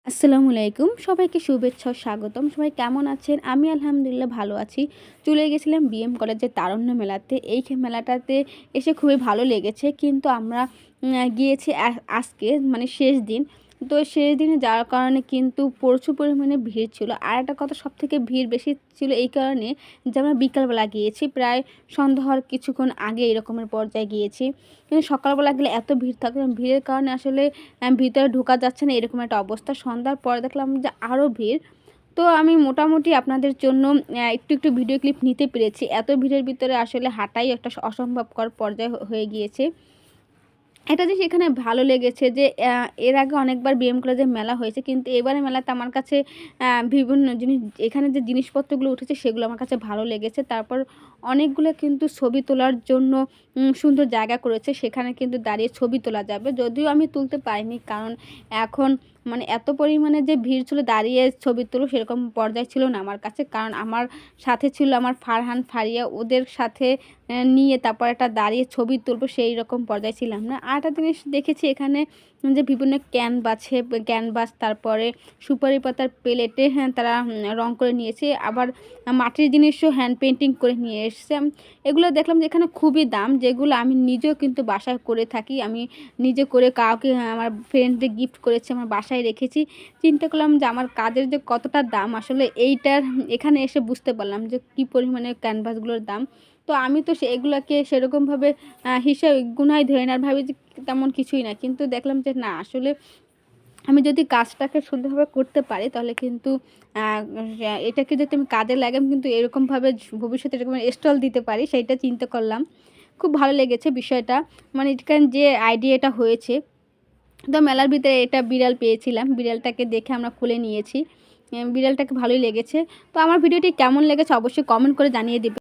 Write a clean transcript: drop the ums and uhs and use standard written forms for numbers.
আসসালামু আলাইকুম। সবাইকে শুভেচ্ছা ও স্বাগতম। সবাই কেমন আছেন? আমি আলহামদুলিল্লাহ ভালো আছি। চলে গেছিলাম বিএম কলেজের তারুণ্য মেলাতে। এই মেলাটাতে এসে খুবই ভালো লেগেছে। কিন্তু আমরা গিয়েছি আজকে মানে শেষ দিন। তো শেষ দিনে যাওয়ার কারণে কিন্তু প্রচুর পরিমাণে ভিড় ছিল। আর একটা কথা, সবথেকে ভিড় বেশি ছিল এই কারণে যে আমরা বিকালবেলা গিয়েছি। প্রায় সন্ধ্যা হওয়ার কিছুক্ষণ আগে এরকমের পর্যায়ে গিয়েছি। কিন্তু সকালবেলা গেলে এত ভিড় থাকে, ভিড়ের কারণে আসলে ভিতরে ঢোকা যাচ্ছে না, এরকম একটা অবস্থা। সন্ধ্যার পরে দেখলাম যে আরও ভিড়। তো আমি মোটামুটি আপনাদের জন্য একটু ভিডিও ক্লিপ নিতে পেরেছি। এত ভিড়ের ভিতরে আসলে হাঁটাই একটা অসম্ভবকর পর্যায়ে হয়ে গিয়েছে। একটা জিনিস এখানে ভালো লেগেছে যে এর আগে অনেকবার বিএম কলেজের মেলা হয়েছে, কিন্তু এবারের মেলাতে আমার কাছে বিভিন্ন জিনিস, এখানে যে জিনিসপত্রগুলো উঠেছে সেগুলো আমার কাছে ভালো লেগেছে। তারপর অনেকগুলো কিন্তু ছবি তোলার জন্য সুন্দর জায়গা করেছে, সেখানে কিন্তু দাঁড়িয়ে ছবি তোলা যাবে। যদিও আমি তুলতে পারিনি, কারণ এখন মানে এত পরিমাণে যে ভিড় ছিল, দাঁড়িয়ে ছবি তুলো সেরকম পর্যায়ে ছিল না আমার কাছে। কারণ আমার সাথে ছিল আমার ফারহান, ফারিয়া, ওদের সাথে নিয়ে তারপর একটা দাঁড়িয়ে ছবি তুলবো সেই রকম পর্যায়ে ছিলাম না। আরেকটা জিনিস দেখেছি এখানে যে বিভিন্ন ক্যানভাস, তারপরে সুপারি পাতার প্লেটে তারা রং করে নিয়েছে। আবার মাটির জিনিসও হ্যান্ড পেইন্টিং করে নিয়ে এসছে। এগুলো দেখলাম যে এখানে খুবই দাম, যেগুলো আমি নিজেও কিন্তু বাসায় করে থাকি। আমি নিজে করে কাউকে আমার ফ্রেন্ডদের গিফট করেছি, আমার বাসায় রেখেছি। চিন্তা করলাম যে আমার কাজের যে কতটা দাম, আসলে এইটার এখানে এসে বুঝতে পারলাম যে কী পরিমাণে ক্যানভাসগুলোর দাম। তো আমি তো এগুলাকে সেরকমভাবে হিসাব গুনায় ধরে না, আর ভাবি যে তেমন কিছুই না। কিন্তু দেখলাম যে না, আসলে আমি যদি কাজটাকে সুন্দরভাবে করতে পারি তাহলে কিন্তু আ এটাকে যদি আমি কাজে লাগাই, আমি কিন্তু এরকমভাবে ভবিষ্যতে এরকম স্টল দিতে পারি, সেইটা চিন্তা করলাম। খুব ভালো লেগেছে বিষয়টা। মানে এখান যে আইডিয়াটা হয়েছে। তো মেলার ভিতরে এটা বিড়াল পেয়েছিলাম। বিড়ালটাকে দেখে আমরা কোলে নিয়েছি। বিড়ালটাকে ভালোই লেগেছে। তো আমার ভিডিওটি কেমন লেগেছে অবশ্যই কমেন্ট করে জানিয়ে দিবেন।